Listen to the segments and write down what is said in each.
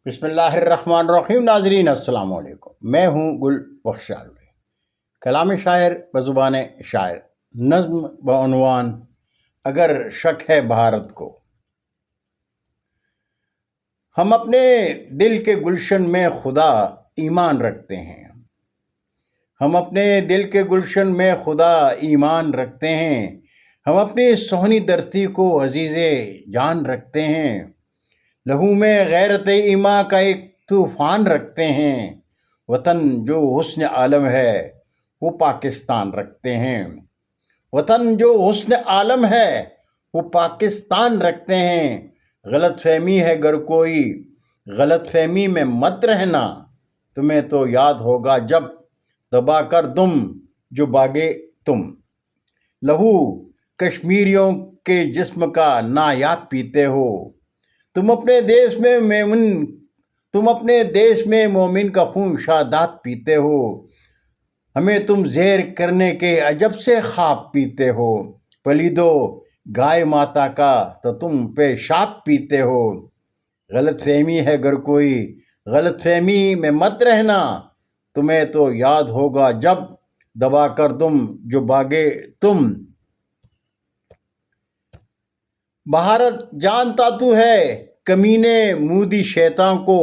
بسم اللہ الرحمن الرحیم۔ ناظرین السلام علیکم، میں ہوں گل بخش عالوی۔ کلام شاعر بزبان شاعر، نظم بعنوان اگر شک ہے بھارت کو۔ ہم اپنے دل کے گلشن میں خدا ایمان رکھتے ہیں، ہم اپنے دل کے گلشن میں خدا ایمان رکھتے ہیں، ہم اپنی سہنی دھرتی کو عزیز جان رکھتے ہیں، لہو میں غیرت ایمان کا ایک طوفان رکھتے ہیں، وطن جو حسن عالم ہے وہ پاکستان رکھتے ہیں، وطن جو حسن عالم ہے وہ پاکستان رکھتے ہیں۔ غلط فہمی ہے گر کوئی، غلط فہمی میں مت رہنا، تمہیں تو یاد ہوگا جب دبا کر دم جو باغے تم۔ لہو کشمیریوں کے جسم کا نایاب پیتے ہو، تم اپنے دیش میں مومن کا خون شاداب پیتے ہو، ہمیں تم زیر کرنے کے عجب سے خواب پیتے ہو، پلیدو گائے ماتا کا تو تم پیشاب پیتے ہو۔ غلط فہمی ہے گر کوئی، غلط فہمی میں مت رہنا، تمہیں تو یاد ہوگا جب دبا کر دم جو باغے تم۔ بھارت جانتا تو ہے کمینے مودی شیطاں کو،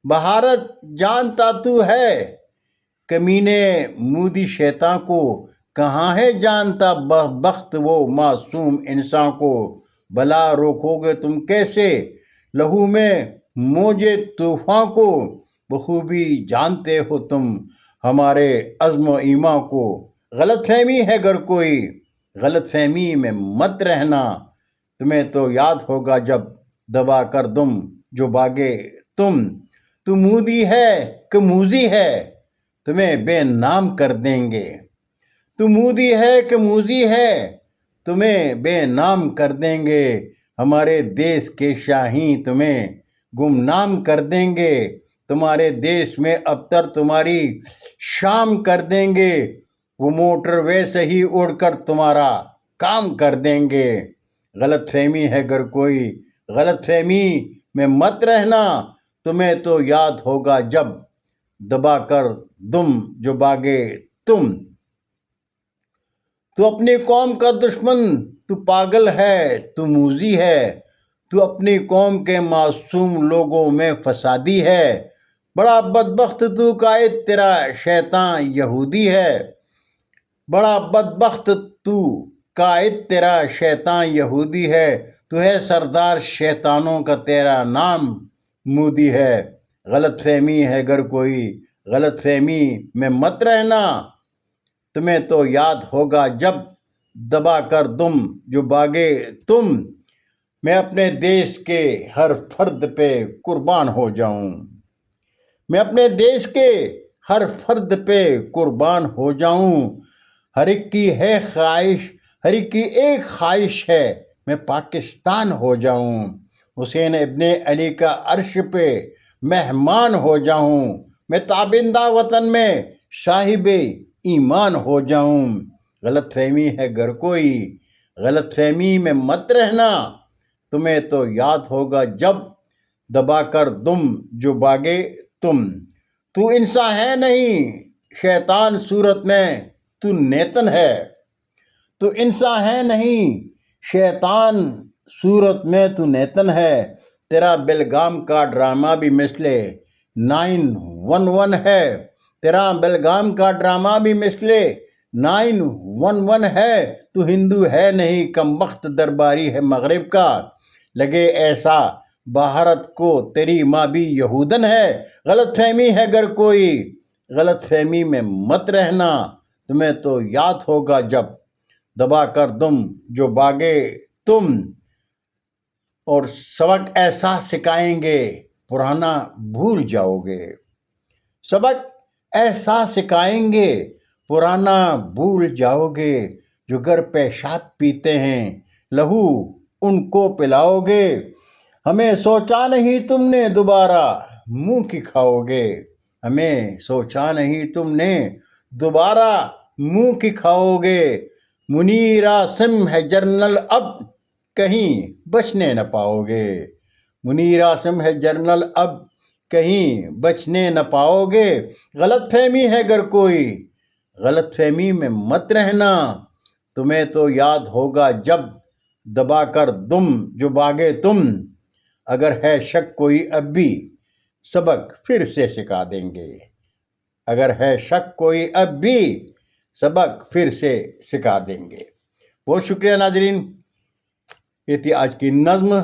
بھارت جانتا تو ہے کمینے مودی شیطاں کو، کہاں ہے جانتا بخت وہ معصوم انسان کو، بلا روکو گے تم کیسے لہو میں موجے طوفان کو، بخوبی جانتے ہو تم ہمارے عزم و ایمان کو۔ غلط فہمی ہے گر کوئی، غلط فہمی میں مت رہنا، تمہیں تو یاد ہوگا جب دبا کر دم جو باغے تم۔ تو مودی ہے کہ موذی ہے، تمہیں بے نام کر دیں گے، تو مودی ہے کہ موذی ہے، تمہیں بے نام کر دیں گے، ہمارے دیس کے شاہین تمہیں گمنام کر دیں گے، تمہارے دیش میں ابتر تمہاری شام کر دیں گے، وہ موٹر ویسے ہی اڑ کر تمہارا کام کر دیں گے۔ غلط فہمی ہے گر کوئی، غلط فہمی میں مت رہنا، تمہیں تو یاد ہوگا جب دبا کر دم جو باغے تم۔ تو اپنی قوم کا دشمن، تو پاگل ہے، تو موذی ہے، تو اپنی قوم کے معصوم لوگوں میں فسادی ہے، بڑا بدبخت تو قائد تیرا شیطان یہودی ہے، بڑا بدبخت تو قائد تیرا شیطان یہودی ہے، تو ہے سردار شیطانوں کا تیرا نام مودی ہے۔ غلط فہمی ہے گر کوئی، غلط فہمی میں مت رہنا، تمہیں تو یاد ہوگا جب دبا کر دم جو باغے تم۔ میں اپنے دیش کے ہر فرد پہ قربان ہو جاؤں، میں اپنے دیش کے ہر فرد پہ قربان ہو جاؤں، ہر ایک کی ہے خواہش، ہر ایک کی ایک خواہش ہے میں پاکستان ہو جاؤں، حسین ابن علی کا عرش پہ مہمان ہو جاؤں، میں تابندہ وطن میں صاحب ایمان ہو جاؤں۔ غلط فہمی ہے گر کوئی، غلط فہمی میں مت رہنا، تمہیں تو یاد ہوگا جب دبا کر دم جو باغے تم۔ تو انسان ہے نہیں شیطان صورت میں تو نیتن ہے، تو انسان ہے نہیں شیطان صورت میں تو نیتن ہے، تیرا بیلگام کا ڈرامہ بھی مثل 911 ہے، تیرا بیلگام کا ڈرامہ بھی مثل 911 ہے، تو ہندو ہے نہیں کم بخت درباری ہے مغرب کا، لگے ایسا بھارت کو تیری ماں بھی یہودن ہے۔ غلط فہمی ہے گر کوئی، غلط فہمی میں مت رہنا، تمہیں تو یاد ہوگا جب دبا کر دم جو باغے تم۔ اور سبق ایسا سکھائیں گے پرانا بھول جاؤ گے، سبق ایسا سکھائیں گے پرانا بھول جاؤ گے، جو گر پیشاب پیتے ہیں لہو ان کو پلاؤ گے، ہمیں سوچا نہیں تم نے دوبارہ منہ کی کھاؤ گے، ہمیں سوچا نہیں تم نے دوبارہ منہ کی کھاؤ گے، منیر عاصم ہے جنرل اب کہیں بچنے نہ پاؤ گے، منیر عاصم ہے جنرل اب کہیں بچنے نہ پاؤ گے۔ غلط فہمی ہے گر کوئی، غلط فہمی میں مت رہنا، تمہیں تو یاد ہوگا جب دبا کر دم جو باگے تم، اگر ہے شک کوئی اب بھی سبق پھر سے سکھا دیں گے، اگر ہے شک کوئی اب بھی سبق پھر سے سکھا دیں گے۔ بہت شکریہ ناظرین، یہ تھی آج کی نظم۔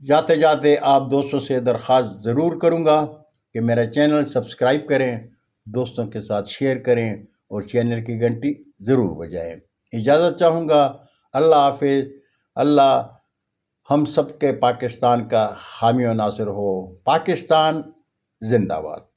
جاتے جاتے آپ دوستوں سے درخواست ضرور کروں گا کہ میرا چینل سبسکرائب کریں، دوستوں کے ساتھ شیئر کریں اور چینل کی گھنٹی ضرور بجائیں۔ اجازت چاہوں گا، اللہ حافظ۔ اللہ ہم سب کے پاکستان کا حامی و ناصر ہو۔ پاکستان زندہ باد۔